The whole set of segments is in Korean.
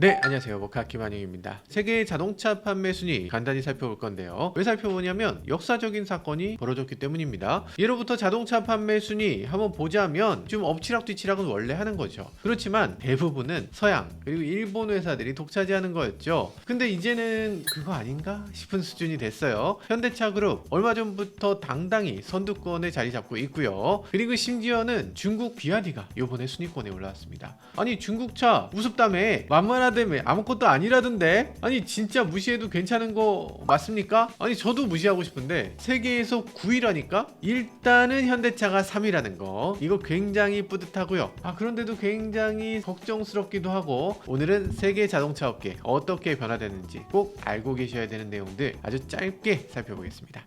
네, 안녕하세요. 모카 김한영입니다. 세계 자동차 판매 순위 간단히 살펴볼 건데요. 왜 살펴보냐면 역사적인 사건이 벌어졌기 때문입니다. 예로부터 자동차 판매 순위 한번 보자면 좀 엎치락뒤치락은 원래 하는 거죠. 그렇지만 대부분은 서양 그리고 일본 회사들이 독차지하는 거였죠. 근데 이제는 그거 아닌가 싶은 수준이 됐어요. 현대차 그룹 얼마 전부터 당당히 선두권에 자리 잡고 있고요. 그리고 심지어는 중국 비아디가 요번에 순위권에 올라왔습니다. 아니 중국 차 우습다며 만만하다며 아무것도 아니라던데. 아니 진짜 무시해도 괜찮은 거 맞습니까? 아니 저도 무시하고 싶은데 세계에서 9위라니까? 일단은 현대차가 3위라는 거 이거 굉장히 뿌듯하고요. 그런데도 굉장히 걱정스럽기도 하고, 오늘은 세계 자동차 업계 어떻게 변화되는지 꼭 알고 계셔야 되는 내용들 아주 짧게 살펴보겠습니다.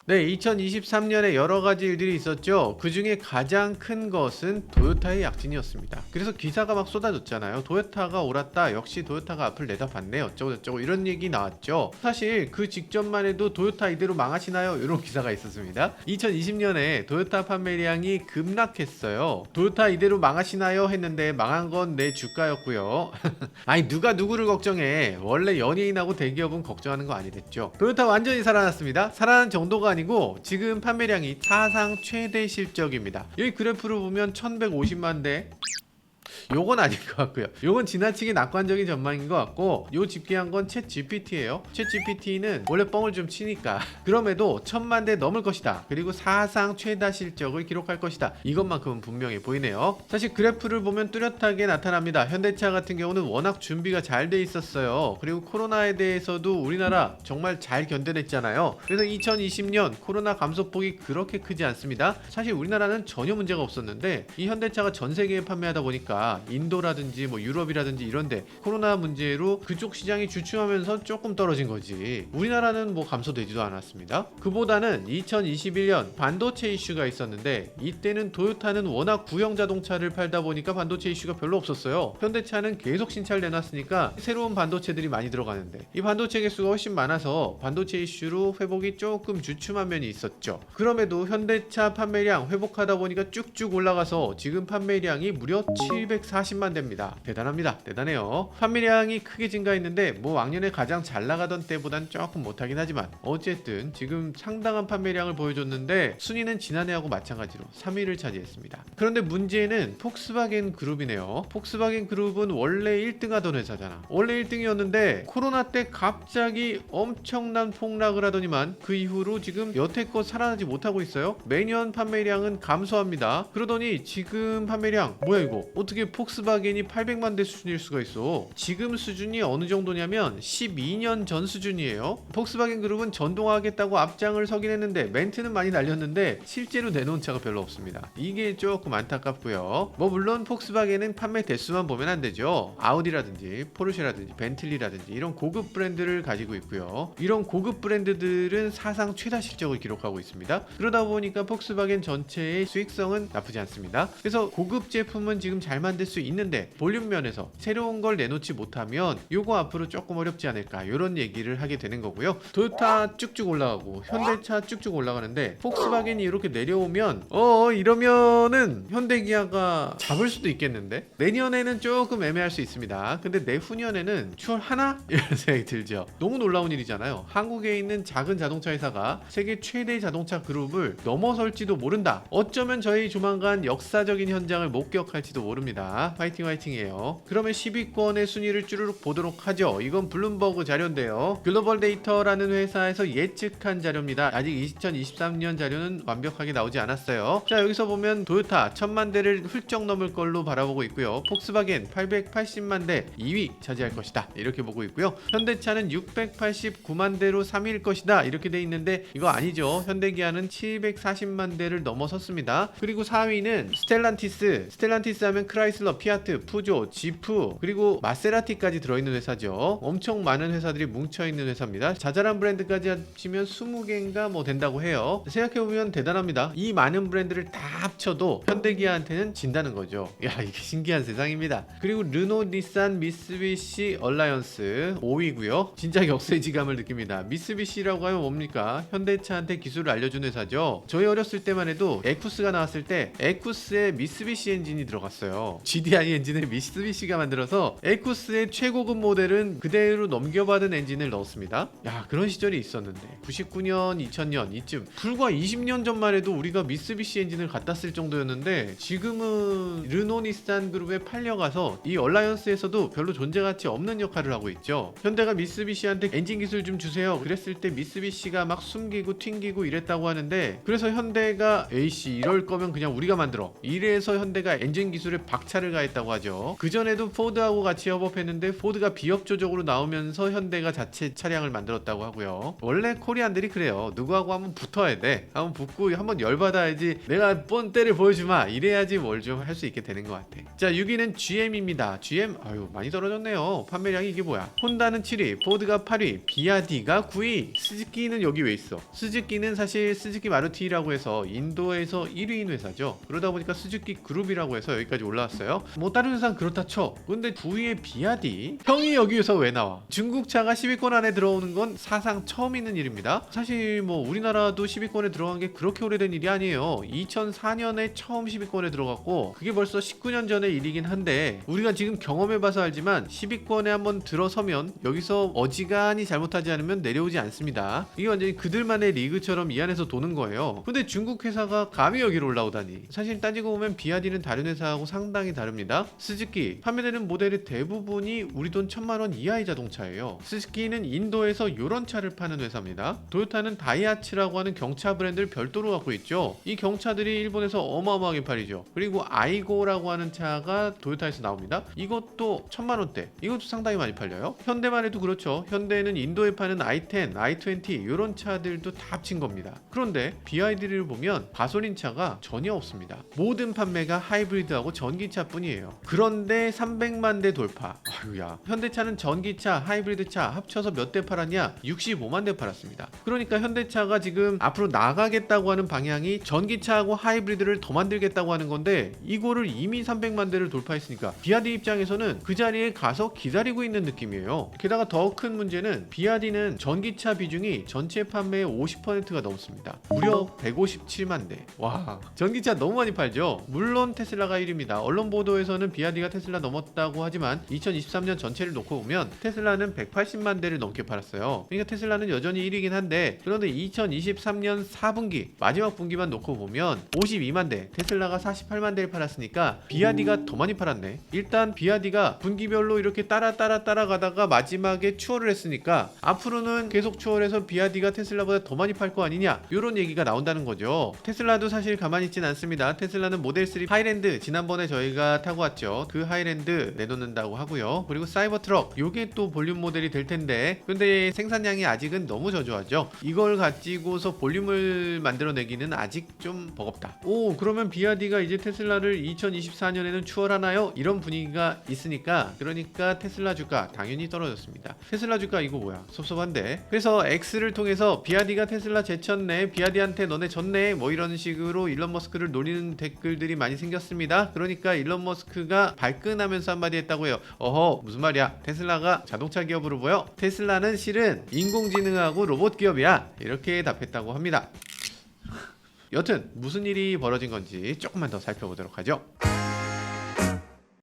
네, 2023년에 여러가지 일들이 있었죠. 그 중에 가장 큰 것은 도요타의 약진이었습니다. 그래서 기사가 막 쏟아졌잖아요. 도요타가 옳았다, 역시 도요타가 앞을 내다봤네, 어쩌고저쩌고 이런 얘기 나왔죠. 사실 그 직전만 해도 도요타 이대로 망하시나요? 이런 기사가 있었습니다. 2020년에 도요타 판매량이 급락했어요. 도요타 이대로 망하시나요? 했는데 망한 건 내 주가였고요. 아니 누가 누구를 걱정해. 원래 연예인하고 대기업은 걱정하는 거 아니랬죠. 도요타 완전히 살아났습니다. 살아난 정도가 아니고 지금 판매량이 사상 최대 실적입니다. 여기 그래프를 보면 1150만 대. 요건 아닌 것 같고요. 요건 지나치게 낙관적인 전망인 것 같고, 요 집계한 건 챗 GPT예요. 챗 GPT는 원래 뻥을 좀 치니까 그럼에도 1000만 대 넘을 것이다, 그리고 사상 최다 실적을 기록할 것이다, 이것만큼은 분명해 보이네요. 사실 그래프를 보면 뚜렷하게 나타납니다. 현대차 같은 경우는 워낙 준비가 잘 돼 있었어요. 그리고 코로나에 대해서도 우리나라 정말 잘 견뎌냈잖아요. 그래서 2020년 코로나 감소폭이 그렇게 크지 않습니다. 사실 우리나라는 전혀 문제가 없었는데 이 현대차가 전 세계에 판매하다 보니까 인도라든지 뭐 유럽이라든지 이런데 코로나 문제로 그쪽 시장이 주춤하면서 조금 떨어진 거지, 우리나라는 뭐 감소되지도 않았습니다. 그보다는 2021년 반도체 이슈가 있었는데, 이때는 도요타는 워낙 구형 자동차를 팔다 보니까 반도체 이슈가 별로 없었어요. 현대차는 계속 신차를 내놨으니까 새로운 반도체들이 많이 들어가는데 이 반도체 개수가 훨씬 많아서 반도체 이슈로 회복이 조금 주춤한 면이 있었죠. 그럼에도 현대차 판매량 회복하다 보니까 쭉쭉 올라가서 지금 판매량이 무려 740만 대입니다. 대단합니다. 대단해요. 판매량이 크게 증가했는데 뭐 왕년에 가장 잘 나가던 때보단 조금 못하긴 하지만 어쨌든 지금 상당한 판매량을 보여줬는데 순위는 지난해하고 마찬가지로 3위를 차지했습니다. 그런데 문제는 폭스바겐 그룹이네요. 폭스바겐 그룹은 원래 1등 하던 회사잖아. 원래 1등이었는데 코로나 때 갑자기 엄청난 폭락을 하더니만 그 이후로 지금 여태껏 살아나지 못하고 있어요. 매년 판매량은 감소합니다. 그러더니 지금 판매량 뭐야 이거, 어떻게 폭스바겐이 800만 대 수준일 수가 있어. 지금 수준이 어느 정도냐면 12년 전 수준이에요. 폭스바겐 그룹은 전동화하겠다고 앞장을 서긴 했는데 멘트는 많이 날렸는데 실제로 내놓은 차가 별로 없습니다. 이게 조금 안타깝고요. 뭐 물론 폭스바겐은 판매 대수만 보면 안 되죠. 아우디라든지 포르쉐라든지 벤틀리라든지 이런 고급 브랜드를 가지고 있고요. 이런 고급 브랜드들은 사상 최다 실적을 기록하고 있습니다. 그러다 보니까 폭스바겐 전체의 수익성은 나쁘지 않습니다. 그래서 고급 제품은 지금 잘 만들 수 있는데 볼륨 면에서 새로운 걸 내놓지 못하면 요거 앞으로 조금 어렵지 않을까, 이런 얘기를 하게 되는 거고요. 도요타 쭉쭉 올라가고 현대차 쭉쭉 올라가는데 폭스바겐이 이렇게 내려오면 이러면은 현대기아가 잡을 수도 있겠는데, 내년에는 조금 애매할 수 있습니다. 근데 내후년에는 추월하나? 이런 생각이 들죠. 너무 놀라운 일이잖아요. 한국에 있는 작은 자동차 회사가 세계 최대 자동차 그룹을 넘어설지도 모른다. 어쩌면 저희 조만간 역사적인 현장을 목격할지도 모릅니다. 화이팅 화이팅이에요. 그러면 10위권의 순위를 쭈르륵 보도록 하죠. 이건 블룸버그 자료인데요. 글로벌 데이터라는 회사에서 예측한 자료입니다. 아직 2023년 자료는 완벽하게 나오지 않았어요. 자, 여기서 보면 도요타 1000만 대를 훌쩍 넘을 걸로 바라보고 있고요. 폭스바겐 880만 대 2위 차지할 것이다, 이렇게 보고 있고요. 현대차는 689만 대로 3위일 것이다, 이렇게 돼 있는데 이거 아니죠. 현대기아는 740만 대를 넘어섰습니다. 그리고 4위는 스텔란티스 하면 크라이슬러 크라이슬러, 피아트, 푸조, 지프 그리고 마세라티까지 들어있는 회사죠. 엄청 많은 회사들이 뭉쳐있는 회사입니다. 자잘한 브랜드까지 합치면 20개인가 뭐 된다고 해요. 생각해보면 대단합니다. 이 많은 브랜드를 다 합쳐도 현대기아한테는 진다는 거죠. 야, 이게 신기한 세상입니다. 그리고 르노, 닛산, 미쓰비시 얼라이언스 5위고요. 진짜 역세지감을 느낍니다. 미쓰비시라고 하면 뭡니까? 현대차한테 기술을 알려준 회사죠. 저희 어렸을 때만 해도 에쿠스가 나왔을 때 에쿠스에 미쓰비시 엔진이 들어갔어요. GDI 엔진을 미쓰비시가 만들어서 에쿠스의 최고급 모델은 그대로 넘겨받은 엔진을 넣었습니다. 야, 그런 시절이 있었는데 99년, 2000년 이쯤 불과 20년 전만 해도 우리가 미쓰비시 엔진을 갖다 쓸 정도였는데 지금은 르노, 닛산 그룹에 팔려가서 이 얼라이언스에서도 별로 존재가치 없는 역할을 하고 있죠. 현대가 미쓰비시한테 엔진 기술 좀 주세요 그랬을 때 미쓰비시가 막 숨기고 튕기고 이랬다고 하는데, 그래서 현대가 에이씨 이럴 거면 그냥 우리가 만들어 이래서 현대가 엔진 기술에 박차를 가했다고 하죠. 그전에도 포드하고 같이 협업했는데 포드가 비협조적으로 나오면서 현대가 자체 차량을 만들었다고 하고요. 원래 코리안들이 그래요. 누구하고 한번 붙어야 돼. 한번 붙고 한번 열받아야지 내가 뻔때를 보여주마 이래야지 뭘 좀 할 수 있게 되는 것 같아. 자, 6위는 GM입니다. GM 아유 많이 떨어졌네요. 판매량이 이게 뭐야. 혼다는 7위, 포드가 8위, 비아디가 9위. 스즈키는 여기 왜 있어? 스즈키는 사실 스즈키 마루티라고 해서 인도에서 1위인 회사죠. 그러다 보니까 스즈키 그룹이라고 해서 여기까지 올라왔어요. 뭐 다른 회사는 그렇다 쳐. 근데 9위에 비아디 형이 여기에서 왜 나와? 중국 차가 10위권 안에 들어오는 건 사상 처음 있는 일입니다. 사실 뭐 우리나라도 10위권에 들어간 게 그렇게 오래된 일이 아니에요. 2004년에 처음 10위권에 들어갔고 그게 벌써 19년 전의 일이긴 한데 우리가 지금 경험해봐서 알지만 10위권에 한번 들어서면 여기서 어지간히 잘못하지 않으면 내려오지 않습니다. 이게 완전히 그들만의 리그처럼 이 안에서 도는 거예요. 근데 중국 회사가 감히 여기로 올라오다니. 사실 따지고 보면 비아디는 다른 회사하고 상당히 다릅니다. 스즈키 판매되는 모델의 대부분이 우리 돈 1000만원 이하의 자동차예요. 스즈키는 인도에서 이런 차를 파는 회사입니다. 도요타는 다이하츠라고 하는 경차 브랜드를 별도로 갖고 있죠. 이 경차들이 일본에서 어마어마하게 팔리죠. 그리고 아이고라고 하는 차가 도요타에서 나옵니다. 이것도 1000만원대. 이것도 상당히 많이 팔려요. 현대만 해도 그렇죠. 현대는 인도에 파는 i10, i20 이런 차들도 다 합친 겁니다. 그런데 BYD를 보면 가솔린 차가 전혀 없습니다. 모든 판매가 하이브리드하고 전기차 뿐이에요. 그런데 300만 대 돌파. 아유야. 현대차는 전기차, 하이브리드차 합쳐서 몇 대 팔았냐? 65만 대 팔았습니다. 그러니까 현대차가 지금 앞으로 나가겠다고 하는 방향이 전기차하고 하이브리드를 더 만들겠다고 하는 건데 이거를 이미 300만 대를 돌파했으니까 비아디 입장에서는 그 자리에 가서 기다리고 있는 느낌이에요. 게다가 더 큰 문제는 비아디는 전기차 비중이 전체 판매의 50%가 넘습니다. 무려 157만 대. 와, 전기차 너무 많이 팔죠. 물론 테슬라가 1위입니다. 언론 보도에서는 비아디가 테슬라 넘었다고 하지만 2023년 전체를 놓고 보면 테슬라는 180만 대를 넘게 팔았어요. 그러니까 테슬라는 여전히 1위긴 한데, 그런데 2023년 4분기 마지막 분기만 놓고 보면 52만 대, 테슬라가 48만 대를 팔았으니까 비아디가 더 많이 팔았네. 일단 비아디가 분기별로 이렇게 따라가다가 마지막에 추월을 했으니까 앞으로는 계속 추월해서 비아디가 테슬라보다 더 많이 팔 거 아니냐, 이런 얘기가 나온다는 거죠. 테슬라도 사실 가만히 있진 않습니다. 테슬라는 모델3 하이랜드 지난번에 저희가 타고 왔죠. 그 하이랜드 내놓는다고 하고요. 그리고 사이버트럭 요게 또 볼륨 모델이 될 텐데, 근데 생산량이 아직은 너무 저조하죠. 이걸 가지고서 볼륨을 만들어내기는 아직 좀 버겁다. 오, 그러면 비아디가 이제 테슬라를 2024년에는 추월하나요? 이런 분위기가 있으니까, 그러니까 테슬라 주가 당연히 떨어졌습니다. 테슬라 주가 이거 뭐야, 섭섭한데. 그래서 X를 통해서 비아디가 테슬라 제쳤네, 비아디한테 너네 졌네, 뭐 이런 식으로 일론 머스크를 노리는 댓글들이 많이 생겼습니다. 그러니까 일론 머스크가 발끈하면서 한마디 했다고 해요. 어허, 무슨 말이야, 테슬라가 자동차 기업으로 보여? 테슬라는 실은 인공지능하고 로봇 기업이야, 이렇게 답했다고 합니다. 여튼 무슨 일이 벌어진 건지 조금만 더 살펴보도록 하죠.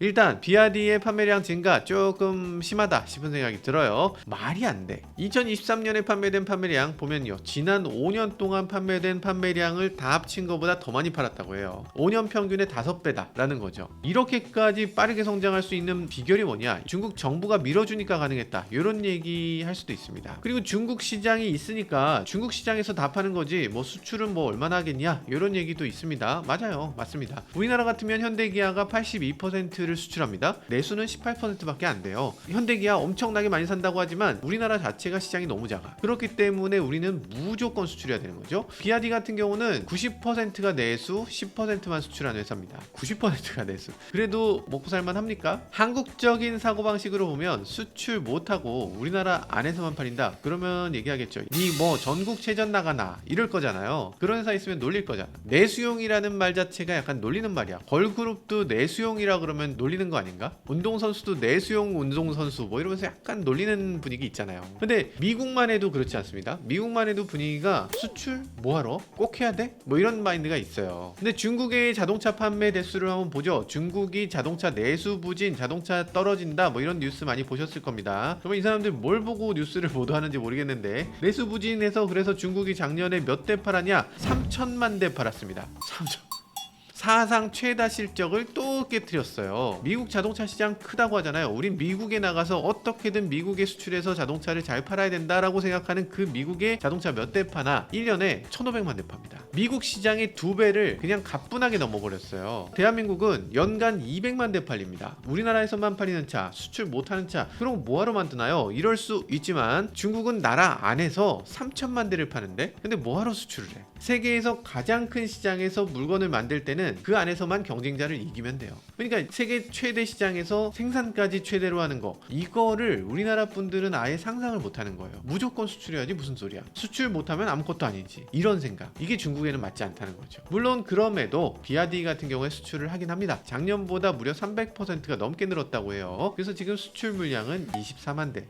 일단 비아디의 판매량 증가 조금 심하다 싶은 생각이 들어요. 말이 안 돼. 2023년에 판매된 판매량 보면요, 지난 5년 동안 판매된 판매량을 다 합친 것보다 더 많이 팔았다고 해요. 5년 평균의 5배다 라는 거죠. 이렇게까지 빠르게 성장할 수 있는 비결이 뭐냐, 중국 정부가 밀어주니까 가능했다, 이런 얘기 할 수도 있습니다. 그리고 중국 시장이 있으니까 중국 시장에서 다 파는 거지 뭐 수출은 뭐 얼마나 하겠냐, 이런 얘기도 있습니다. 맞아요, 맞습니다. 우리나라 같으면 현대기아가 82%를 가지를 수출합니다. 내수는 18%밖에 안 돼요. 현대기아 엄청나게 많이 산다고 하지만 우리나라 자체가 시장이 너무 작아. 그렇기 때문에 우리는 무조건 수출해야 되는 거죠. 비아디 같은 경우는 90%가 내수, 10%만 수출하는 회사입니다. 90%가 내수. 그래도 먹고 살만 합니까? 한국적인 사고방식으로 보면 수출 못하고 우리나라 안에서만 팔린다? 그러면 얘기하겠죠. 니 뭐 전국체전 나가나 이럴 거잖아요. 그런 회사 있으면 놀릴 거잖아. 내수용이라는 말 자체가 약간 놀리는 말이야. 걸그룹도 내수용이라 그러면 놀리는 거 아닌가? 운동선수도 내수용 운동선수 뭐 이러면서 약간 놀리는 분위기 있잖아요. 근데 미국만 해도 그렇지 않습니다. 미국만 해도 분위기가 수출 뭐하러? 꼭 해야 돼? 뭐 이런 마인드가 있어요. 근데 중국의 자동차 판매 대수를 한번 보죠. 중국이 자동차 내수 부진, 자동차 떨어진다 뭐 이런 뉴스 많이 보셨을 겁니다. 그러면 이 사람들 뭘 보고 뉴스를 보도하는지 모르겠는데 내수 부진해서 그래서 중국이 작년에 몇 대 팔았냐? 3천만 대 팔았습니다. 3천. 사상 최다 실적을 또 깨트렸어요. 미국 자동차 시장 크다고 하잖아요. 우린 미국에 나가서 어떻게든 미국에 수출해서 자동차를 잘 팔아야 된다라고 생각하는 그 미국의 자동차 몇 대 파나 1년에 1,500만 대 팝니다. 미국 시장의 2배를 그냥 가뿐하게 넘어버렸어요. 대한민국은 연간 200만 대 팔립니다. 우리나라에서만 팔리는 차, 수출 못하는 차, 그럼 뭐하러 만드나요? 이럴 수 있지만 중국은 나라 안에서 3천만 대를 파는데 근데 뭐하러 수출을 해? 세계에서 가장 큰 시장에서 물건을 만들 때는 그 안에서만 경쟁자를 이기면 돼요. 그러니까 세계 최대 시장에서 생산까지 최대로 하는 거, 이거를 우리나라 분들은 아예 상상을 못하는 거예요. 무조건 수출해야지 무슨 소리야. 수출 못하면 아무것도 아니지. 이런 생각. 이게 중국에는 맞지 않다는 거죠. 물론 그럼에도 비아디 같은 경우에 수출을 하긴 합니다. 작년보다 무려 300%가 넘게 늘었다고 해요. 그래서 지금 수출 물량은 24만 대.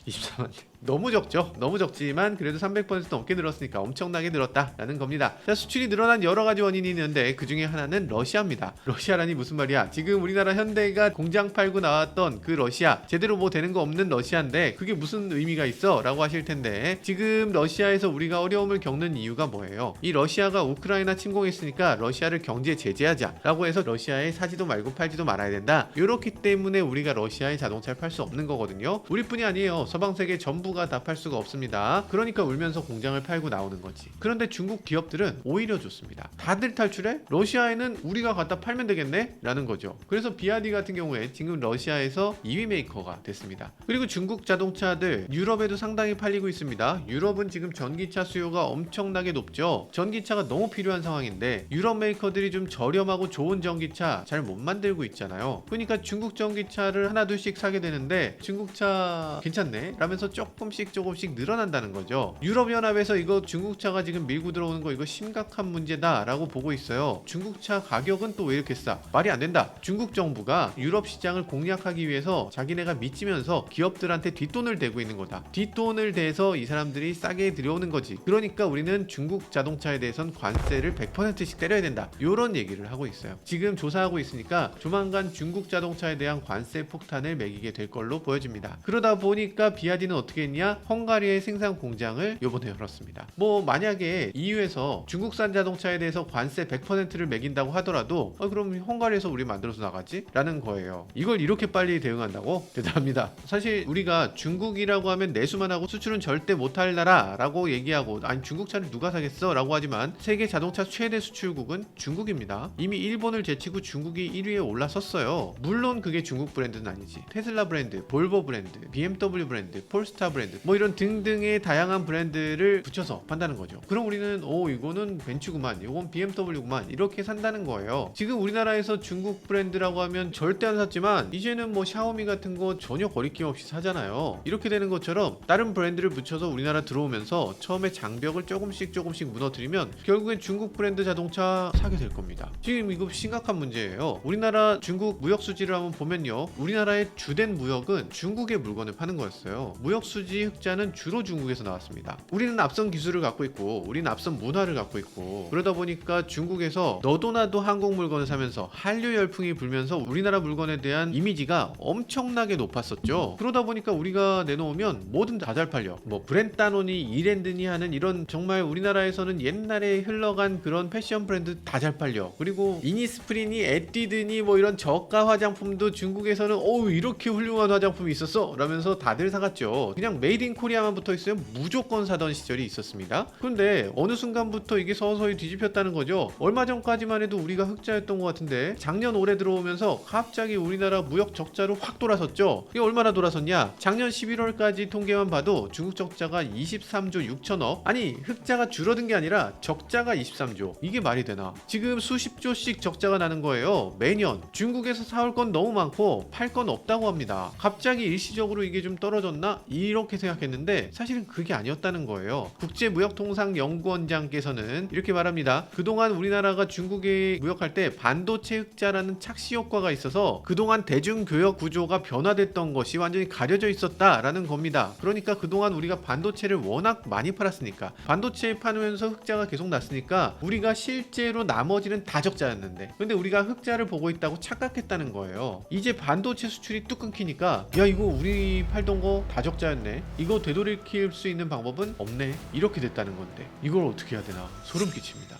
24만 대. 너무 적죠. 너무 적지만 그래도 300% 넘게 늘었으니까 엄청나게 늘었다라는 겁니다. 자, 수출이 늘어난 여러 가지 원인이 있는데 그 중에 하나는 러시아입니다. 러시아라니 무슨 말이야? 지금 우리나라 현대가 공장 팔고 나왔던 그 러시아, 제대로 뭐 되는 거 없는 러시아인데 그게 무슨 의미가 있어? 라고 하실 텐데 지금 러시아에서 우리가 어려움을 겪는 이유가 뭐예요? 이 러시아가 우크라이나 침공했으니까 러시아를 경제 제재하자 라고 해서 러시아에 사지도 말고 팔지도 말아야 된다. 이렇기 때문에 우리가 러시아에 자동차를 팔 수 없는 거거든요. 우리뿐이 아니에요. 서방 세계 전부가 다 팔 수가 없습니다. 그러니까 울면서 공장을 팔고 나오는 거지. 그런데 중국 기업들은 오히려 좋습니다. 다들 탈출해? 러시아에는 우리가 갖다 팔면 되겠네? 라는 거죠. 그래서 비아디 같은 경우에 지금 러시아에서 2위 메이커가 됐습니다. 그리고 중국 자동차들 유럽에도 상당히 팔리고 있습니다. 유럽은 지금 전기차 수요가 엄청나게 높죠. 전기차가 너무 필요한 상황인데 유럽 메이커들이 좀 저렴하고 좋은 전기차 잘 못 만들고 있잖아요. 그러니까 중국 전기차를 하나 둘씩 사게 되는데 중국차 괜찮네? 라면서 조금씩 늘어난다는 거죠. 유럽연합에서 이거 중국차가 지금 밀고 들어오는 거 이거 심각한 문제다 라고 보고 있어요. 중국차 가격은 또 왜 이렇게 싸? 말이 안 된다. 중국 정부가 유럽 시장을 공략하기 위해서 자기네가 미치면서 기업들한테 뒷돈을 대고 있는 거다. 뒷돈을 대서 이 사람들이 싸게 들여오는 거지. 그러니까 우리는 중국 자동차에 대해선 관세를 100%씩 때려야 된다. 이런 얘기를 하고 있어요. 지금 조사하고 있으니까 조만간 중국 자동차에 대한 관세 폭탄을 매기게 될 걸로 보여집니다. 그러다 보니까 비아디는 어떻게 했냐? 헝가리의 생산 공장을 요번에 열었습니다. 뭐 만약에 EU에서 중국산 자동차에 대해서 관세 100%를 매긴다고 하더라도 그럼 헝가리에서 우리 만들어서 나가지? 라는 거예요. 이걸 이렇게 빨리 대응한다고? 대단합니다. 사실 우리가 중국이라고 하면 내수만 하고 수출은 절대 못할 나라라고 얘기하고 아니 중국차를 누가 사겠어? 라고 하지만 세계 자동차 최대 수출국은 중국입니다. 이미 일본을 제치고 중국이 1위에 올라섰어요. 물론 그게 중국 브랜드는 아니지. 테슬라 브랜드, 볼보 브랜드, BMW 브랜드, 폴스타 브랜드 뭐 이런 등등의 다양한 브랜드를 붙여서 판다는 거죠. 그럼 우리는 이거는 벤츠구만, 이건 BMW구만 이렇게 산다는 거예요. 지금 우리나라에서 중국 브랜드라고 하면 절대 안 샀지만 이제는 뭐 샤오미 같은 거 전혀 거리낌 없이 사잖아요. 이렇게 되는 것처럼 다른 브랜드를 붙여서 우리나라 들어오면서 처음에 장벽을 조금씩 무너뜨리면 결국엔 중국 브랜드 자동차 사게 될 겁니다. 지금 이거 심각한 문제예요. 우리나라 중국 무역 수지를 한번 보면요. 우리나라의 주된 무역은 중국의 물건을 파는 거였어요. 무역 수지 흑자는 주로 중국에서 나왔습니다. 우리는 앞선 기술을 갖고 있고 우리는 앞선 문화를 갖고 있고 그러다 보니까 중국에서 너도 나도 한국 물건을 사면서 한류 열풍이 불면서 우리나라 물건에 대한 이미지가 엄청나게 높았었죠. 그러다 보니까 우리가 내놓으면 뭐든 다 잘 팔려. 뭐 브랜따노니 이랜드니 하는 이런 정말 우리나라에서는 옛날에 흘러간 그런 패션 브랜드 다 잘 팔려. 그리고 이니스프리니 에뛰드니 뭐 이런 저가 화장품도 중국에서는 이렇게 훌륭한 화장품이 있었어 라면서 다들 사갔죠. 그냥 그냥 메이드 인 코리아만 붙어 있으면 무조건 사던 시절이 있었습니다. 그런데 어느 순간부터 이게 서서히 뒤집혔다는 거죠. 얼마 전까지만 해도 우리가 흑자였던 것 같은데 작년 올해 들어오면서 갑자기 우리나라 무역 적자로 확 돌아섰죠. 이게 얼마나 돌아섰냐? 작년 11월까지 통계만 봐도 중국 적자가 23조 6천억. 아니 흑자가 줄어든 게 아니라 적자가 23조. 이게 말이 되나? 지금 수십조씩 적자가 나는 거예요. 매년 중국에서 사올 건 너무 많고 팔 건 없다고 합니다. 갑자기 일시적으로 이게 좀 떨어졌나? 이렇게 생각했는데 사실은 그게 아니었다는 거예요. 국제무역통상연구원장께서는 이렇게 말합니다. 그동안 우리나라가 중국에 무역할 때 반도체 흑자라는 착시 효과가 있어서 그동안 대중교역 구조가 변화됐던 것이 완전히 가려져 있었다라는 겁니다. 그러니까 그동안 우리가 반도체를 워낙 많이 팔았으니까 반도체 파면서 흑자가 계속 났으니까 우리가 실제로 나머지는 다 적자였는데 근데 우리가 흑자를 보고 있다고 착각했다는 거예요. 이제 반도체 수출이 뚝 끊기니까 야 이거 우리 팔던 거 다 적자였네. 이거 되돌이킬 수 있는 방법은 없네. 이렇게 됐다는 건데 이걸 어떻게 해야 되나 소름 끼칩니다.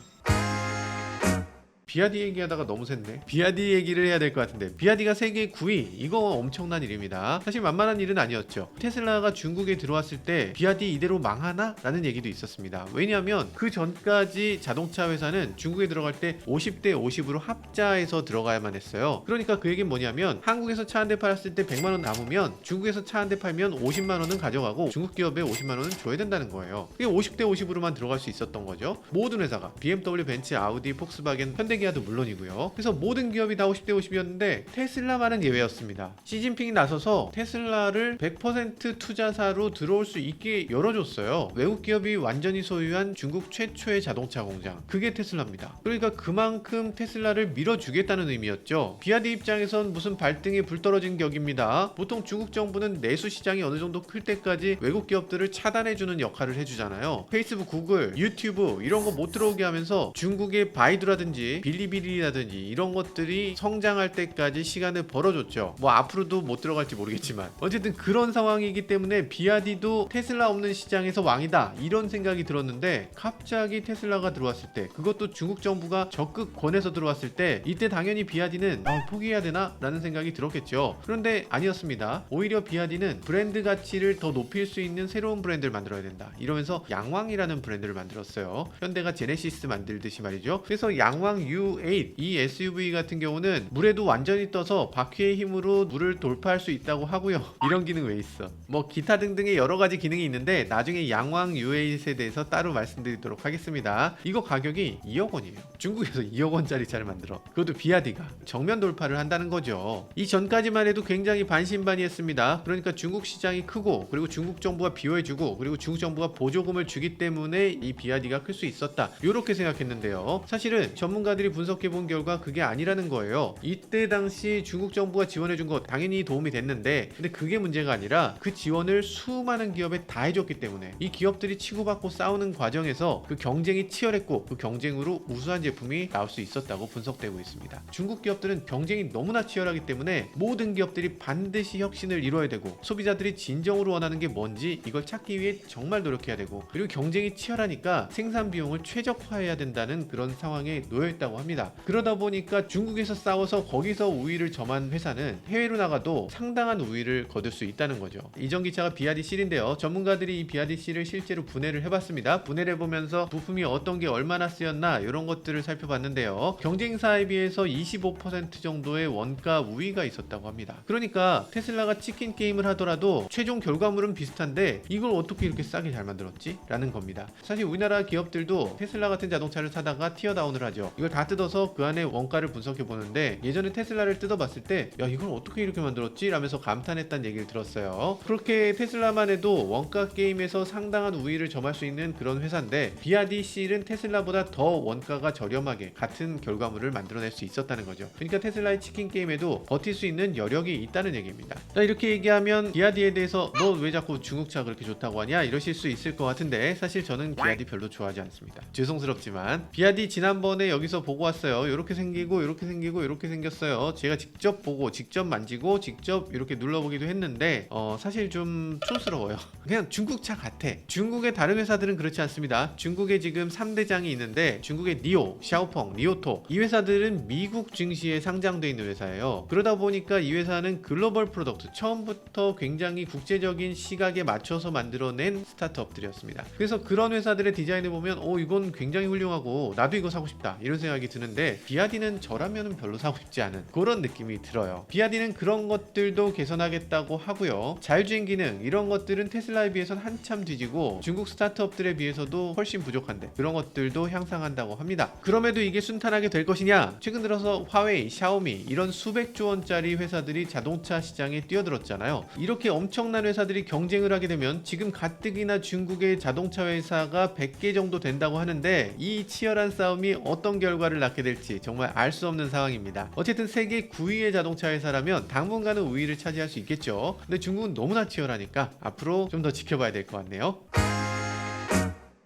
비아디 얘기하다가 너무 샜네. 비아디 얘기를 해야 될 것 같은데 비아디가 세계 9위 이거 엄청난 일입니다. 사실 만만한 일은 아니었죠. 테슬라가 중국에 들어왔을 때 비아디 이대로 망하나? 라는 얘기도 있었습니다. 왜냐하면 그 전까지 자동차 회사는 중국에 들어갈 때 50대 50으로 합자해서 들어가야만 했어요. 그러니까 그 얘기는 뭐냐면 한국에서 차 한 대 팔았을 때 100만원 남으면 중국에서 차 한 대 팔면 50만원은 가져가고 중국 기업에 50만원은 줘야 된다는 거예요. 그게 50대 50으로만 들어갈 수 있었던 거죠. 모든 회사가 BMW, 벤츠, 아우디, 폭스바겐, 현대 기아도 물론이고요. 그래서 모든 기업이 다 50대 50이었는데 테슬라만은 예외였습니다. 시진핑이 나서서 테슬라를 100% 투자사로 들어올 수 있게 열어줬어요. 외국 기업이 완전히 소유한 중국 최초의 자동차 공장. 그게 테슬라입니다. 그러니까 그만큼 테슬라를 밀어주겠다는 의미였죠. 비아디 입장에선 무슨 발등에 불 떨어진 격입니다. 보통 중국 정부는 내수 시장이 어느 정도 클 때까지 외국 기업들을 차단해주는 역할을 해주잖아요. 페이스북, 구글, 유튜브 이런 거 못 들어오게 하면서 중국의 바이두라든지 빌리빌리라든지 이런 것들이 성장할 때까지 시간을 벌어줬죠. 뭐 앞으로도 못 들어갈지 모르겠지만 어쨌든 그런 상황이기 때문에 비아디도 테슬라 없는 시장에서 왕이다 이런 생각이 들었는데 갑자기 테슬라가 들어왔을 때 그것도 중국 정부가 적극 권해서 들어왔을 때 이때 당연히 비아디는 포기해야 되나? 라는 생각이 들었겠죠. 그런데 아니었습니다. 오히려 비아디는 브랜드 가치를 더 높일 수 있는 새로운 브랜드를 만들어야 된다 이러면서 양왕이라는 브랜드를 만들었어요. 현대가 제네시스 만들듯이 말이죠. 그래서 양왕 U8 이 SUV 같은 경우는 물에도 완전히 떠서 바퀴의 힘으로 물을 돌파할 수 있다고 하고요. 이런 기능 왜 있어? 뭐 기타 등등의 여러 가지 기능이 있는데 나중에 양왕 U8에 대해서 따로 말씀드리도록 하겠습니다. 이거 가격이 2억 원이에요. 중국에서 2억 원짜리 차를 만들어. 그것도 비아디가 정면 돌파를 한다는 거죠. 이 전까지만 해도 굉장히 반신반의했습니다. 그러니까 중국 시장이 크고 그리고 중국 정부가 비호해주고 그리고 중국 정부가 보조금을 주기 때문에 이 비아디가 클 수 있었다. 이렇게 생각했는데요. 사실은 전문가들이 분석해본 결과 그게 아니라는 거예요. 이때 당시 중국 정부가 지원해준 거 당연히 도움이 됐는데 근데 그게 문제가 아니라 그 지원을 수많은 기업에 다 해줬기 때문에 이 기업들이 치고받고 싸우는 과정에서 그 경쟁이 치열했고 그 경쟁으로 우수한 제품이 나올 수 있었다고 분석되고 있습니다. 중국 기업들은 경쟁이 너무나 치열하기 때문에 모든 기업들이 반드시 혁신을 이뤄야 되고 소비자들이 진정으로 원하는 게 뭔지 이걸 찾기 위해 정말 노력해야 되고 그리고 경쟁이 치열하니까 생산 비용을 최적화해야 된다는 그런 상황에 놓여있다고 합니다. 그러다 보니까 중국에서 싸워서 거기서 우위를 점한 회사는 해외로 나가도 상당한 우위를 거둘 수 있다는 거죠. 이 전기차가 비아디-C인데요. 전문가들이 이 비아디-C를 실제로 분해를 해봤습니다. 분해를 해보면서 부품이 어떤 게 얼마나 쓰였나 이런 것들을 살펴봤는데요. 경쟁사에 비해서 25% 정도의 원가 우위가 있었다고 합니다. 그러니까 테슬라가 치킨 게임을 하더라도 최종 결과물은 비슷한데 이걸 어떻게 이렇게 싸게 잘 만들었지? 라는 겁니다. 사실 우리나라 기업들도 테슬라 같은 자동차를 사다가 티어다운을 하죠. 이걸 다 뜯어서 그 안에 원가를 분석해 보는데 예전에 테슬라를 뜯어봤을 때 야 이걸 어떻게 이렇게 만들었지? 라면서 감탄했다는 얘기를 들었어요. 그렇게 테슬라만 해도 원가 게임에서 상당한 우위를 점할 수 있는 그런 회사인데 비아디-C는 테슬라보다 더 원가가 저렴하게 같은 결과물을 만들어낼 수 있었다는 거죠. 그러니까 테슬라의 치킨 게임에도 버틸 수 있는 여력이 있다는 얘기입니다. 자, 이렇게 얘기하면 비아디에 대해서 너 왜 자꾸 중국차 그렇게 좋다고 하냐 이러실 수 있을 것 같은데 사실 저는 비아디 별로 좋아하지 않습니다. 죄송스럽지만 비아디 지난번에 여기서 보고 보고 왔어요. 이렇게 생기고 이렇게 생기고 이렇게 생겼어요. 제가 직접 보고 직접 만지고 직접 이렇게 눌러보기도 했는데 사실 좀 촌스러워요. 그냥 중국 차 같아. 중국의 다른 회사들은 그렇지 않습니다. 중국에 지금 3대장이 있는데 중국의 니오, 샤오펑, 니오토 이 회사들은 미국 증시에 상장되어 있는 회사예요. 그러다 보니까 이 회사는 글로벌 프로덕트, 처음부터 굉장히 국제적인 시각에 맞춰서 만들어낸 스타트업들이었습니다. 그래서 그런 회사들의 디자인을 보면 이건 굉장히 훌륭하고 나도 이거 사고 싶다 이런 생각이 드는데, 비아디는 저라면 별로 사고 싶지 않은 그런 느낌이 들어요. 비아디는 그런 것들도 개선하겠다고 하고요. 자율주행 기능 이런 것들은 테슬라에 비해서는 한참 뒤지고 중국 스타트업들에 비해서도 훨씬 부족한데 그런 것들도 향상한다고 합니다. 그럼에도 이게 순탄하게 될 것이냐? 최근 들어서 화웨이, 샤오미 이런 수백조 원짜리 회사들이 자동차 시장에 뛰어들었잖아요. 이렇게 엄청난 회사들이 경쟁을 하게 되면 지금 가뜩이나 중국의 자동차 회사가 100개 정도 된다고 하는데 이 치열한 싸움이 어떤 결과를 낳게 될지 정말 알 수 없는 상황입니다. 어쨌든 세계 9위의 자동차 회사라면 당분간은 우위를 차지할 수 있겠죠. 근데 중국은 너무나 치열하니까 앞으로 좀 더 지켜봐야 될 것 같네요.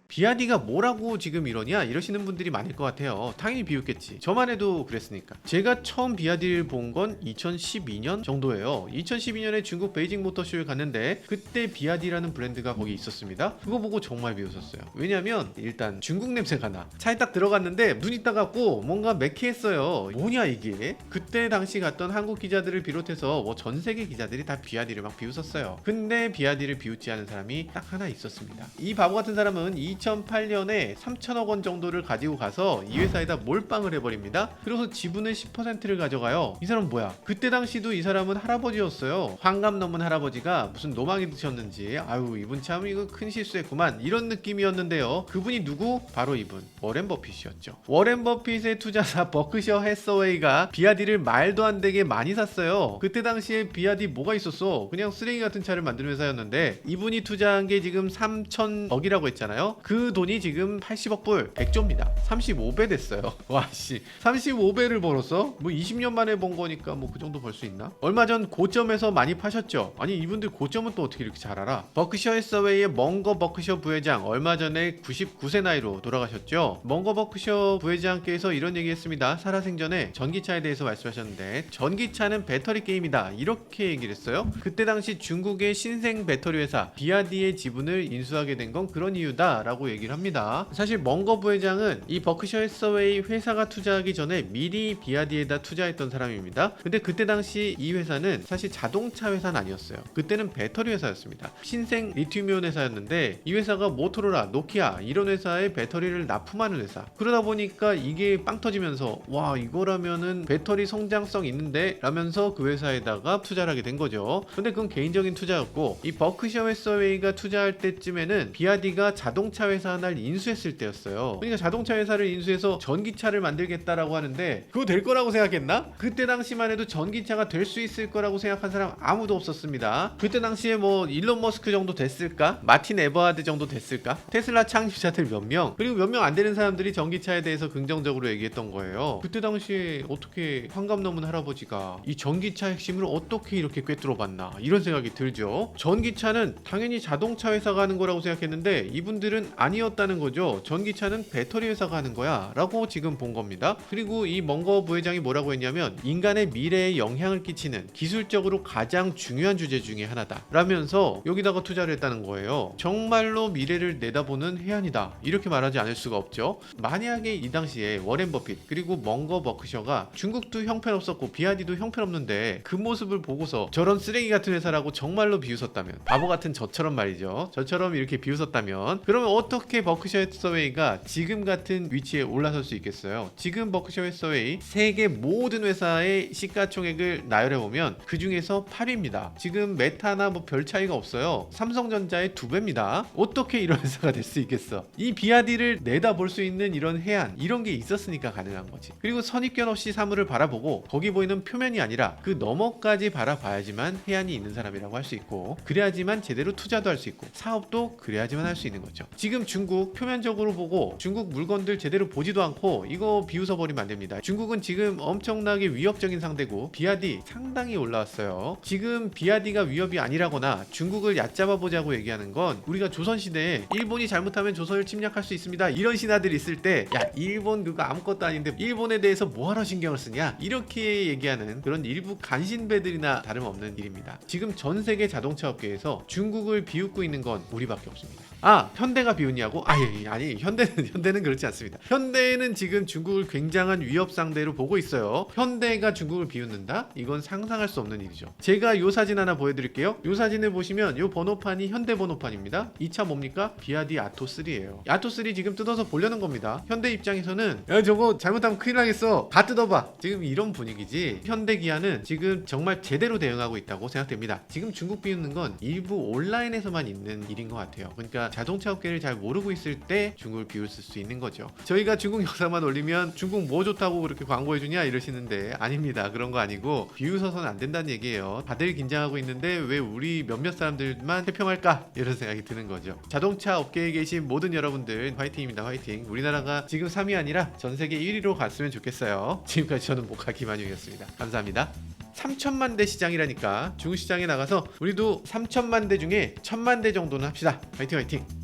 비아디가 뭐라고 지금 이러냐 이러시는 분들이 많을 것 같아요. 당연히 비웃겠지. 저만 해도 그랬으니까. 제가 처음 비아디를 본 건 2012년 정도예요. 2012년에 중국 베이징 모터쇼에 갔는데 그때 비아디라는 브랜드가 거기 있었습니다. 그거 보고 정말 비웃었어요. 왜냐면 일단 중국 냄새가 나. 차에 딱 들어갔는데 눈이 따갑고 뭔가 매캐했어요. 뭐냐 이게. 그때 당시 갔던 한국 기자들을 비롯해서 뭐 전 세계 기자들이 다 비아디를 막 비웃었어요. 근데 비아디를 비웃지 않은 사람이 딱 하나 있었습니다. 이 바보 같은 사람은 2008년에 3천억 원 정도를 가지고 가서 이 회사에다 몰빵을 해버립니다. 그래서 지분의 10%를 가져가요. 이 사람 뭐야? 그때 당시도 이 사람은 할아버지였어요. 환갑 넘은 할아버지가 무슨 노망이 드셨는지 아유 이분 참 이거 큰 실수했구만 이런 느낌이었는데요. 그분이 누구? 바로 이분 워렌 버핏이었죠. 워렌 버핏의 투자사 버크셔 해서웨이가 비아디를 말도 안 되게 많이 샀어요. 그때 당시에 비아디 뭐가 있었어? 그냥 쓰레기 같은 차를 만드는 회사였는데 이분이 투자한 게 지금 3천억이라고 했잖아요. 그 돈이 지금 80억 불 100조입니다. 35배 됐어요. 와씨 35배를 벌었어? 뭐 20년 만에 번 거니까 뭐 그 정도 벌 수 있나? 얼마 전 고점에서 많이 파셨죠? 아니 이분들 고점은 또 어떻게 이렇게 잘 알아? 버크셔 해서웨이의 멍거 버크셔 부회장 얼마 전에 99세 나이로 돌아가셨죠? 멍거 버크셔 부회장께서 이런 얘기 했습니다. 살아생전에 전기차에 대해서 말씀하셨는데 전기차는 배터리 게임이다 이렇게 얘기를 했어요. 그때 당시 중국의 신생 배터리 회사 비아디의 지분을 인수하게 된 건 그런 이유다 라고 얘기를 합니다. 사실 멍거 부회장은 이 버크셔 해서웨이 회사가 투자하기 전에 미리 비아디에다 투자했던 사람입니다. 근데 그때 당시 이 회사는 사실 자동차 회사는 아니었어요. 그때는 배터리 회사였습니다. 신생 리튬이온 회사였는데 이 회사가 모토로라, 노키아 이런 회사에 배터리를 납품하는 회사. 그러다 보니까 이게 빵 터지면서 와 이거라면은 배터리 성장성 있는데 라면서 그 회사에다가 투자를 하게 된 거죠. 근데 그건 개인적인 투자였고 이 버크셔 해서웨이가 투자할 때쯤에는 비아디가 자동차 회사 하나를 인수했을 때였어요. 그러니까 자동차 회사를 인수해서 전기차를 만들겠다라고 하는데 그거 될 거라고 생각했나? 그때 당시만 해도 전기차가 될 수 있을 거라고 생각한 사람 아무도 없었습니다. 그때 당시에 뭐 일론 머스크 정도 됐을까? 마틴 에버하드 정도 됐을까? 테슬라 창립자들 몇 명, 그리고 몇 명 안 되는 사람들이 전기차에 대해서 긍정적으로 얘기했던 거예요. 그때 당시에 어떻게 환갑 넘은 할아버지가 이 전기차 핵심을 어떻게 이렇게 꿰뚫어 봤나 이런 생각이 들죠. 전기차는 당연히 자동차 회사가 하는 거라고 생각했는데 이분들은 아니었다는 거죠. 전기차는 배터리 회사가 하는 거야 라고 지금 본 겁니다. 그리고 이 멍거 부회장이 뭐라고 했냐면 인간의 미래에 영향을 끼치는 기술적으로 가장 중요한 주제 중에 하나다 라면서 여기다가 투자를 했다는 거예요. 정말로 미래를 내다보는 해안이다 이렇게 말하지 않을 수가 없죠. 만약에 이 당시에 워렌 버핏 그리고 멍거 버크셔가 중국도 형편없었고 비아디도 형편없는데 그 모습을 보고서 저런 쓰레기 같은 회사라고 정말로 비웃었다면, 바보 같은 저처럼 말이죠, 저처럼 이렇게 비웃었다면 그러면 어떻게 버크셔 해서웨이가 지금 같은 위치에 올라설 수 있겠어요? 지금 버크셔 해서웨이 세계 모든 회사의 시가총액을 나열해보면 그 중에서 8위입니다. 지금 메타나 뭐 별 차이가 없어요. 삼성전자의 2배입니다. 어떻게 이런 회사가 될 수 있겠어? 이 비아디를 내다볼 수 있는 이런 해안, 이런 게 있었으니까 가능한 거지. 그리고 선입견 없이 사물을 바라보고 거기 보이는 표면이 아니라 그 너머까지 바라봐야지만 해안이 있는 사람이라고 할 수 있고, 그래야지만 제대로 투자도 할 수 있고 사업도 그래야지만 할 수 있는 거죠. 지금 지금 중국 표면적으로 보고 중국 물건들 제대로 보지도 않고 이거 비웃어 버리면 안 됩니다. 중국은 지금 엄청나게 위협적인 상대고 비아디 상당히 올라왔어요. 지금 비아디가 위협이 아니라거나 중국을 얕잡아 보자고 얘기하는 건 우리가 조선시대에 일본이 잘못하면 조선을 침략할 수 있습니다 이런 신하들이 있을 때 야 일본 그거 아무것도 아닌데 일본에 대해서 뭐하러 신경을 쓰냐 이렇게 얘기하는 그런 일부 간신배들이나 다름없는 일입니다. 지금 전 세계 자동차 업계에서 중국을 비웃고 있는 건 우리밖에 없습니다. 아 현대가 비웃냐고? 아니 현대는 그렇지 않습니다. 현대는 지금 중국을 굉장한 위협 상대로 보고 있어요. 현대가 중국을 비웃는다? 이건 상상할 수 없는 일이죠. 제가 요 사진 하나 보여드릴게요. 요 사진을 보시면 요 번호판이 현대 번호판입니다. 이 차 뭡니까? 비아디 아토3예요. 아토3 지금 뜯어서 보려는 겁니다. 현대 입장에서는 야 저거 잘못하면 큰일 나겠어 다 뜯어봐 지금 이런 분위기지. 현대 기아는 지금 정말 제대로 대응하고 있다고 생각됩니다. 지금 중국 비웃는 건 일부 온라인에서만 있는 일인 것 같아요. 그러니까 자동차 업계를 잘 모르고 있을 때 중국을 비웃을 수 있는 거죠. 저희가 중국 영상만 올리면 중국 뭐 좋다고 그렇게 광고해주냐 이러시는데 아닙니다. 그런 거 아니고 비웃어서는 안 된다는 얘기예요. 다들 긴장하고 있는데 왜 우리 몇몇 사람들만 태평할까 이런 생각이 드는 거죠. 자동차 업계에 계신 모든 여러분들 화이팅입니다. 화이팅. 우리나라가 지금 3위 아니라 전 세계 1위로 갔으면 좋겠어요. 지금까지 저는 목화 김한용이었습니다. 감사합니다. 3천만 대 시장이라니까 중국 시장에 나가서 우리도 3천만 대 중에 1,000만 대 정도는 합시다. 화이팅 화이팅.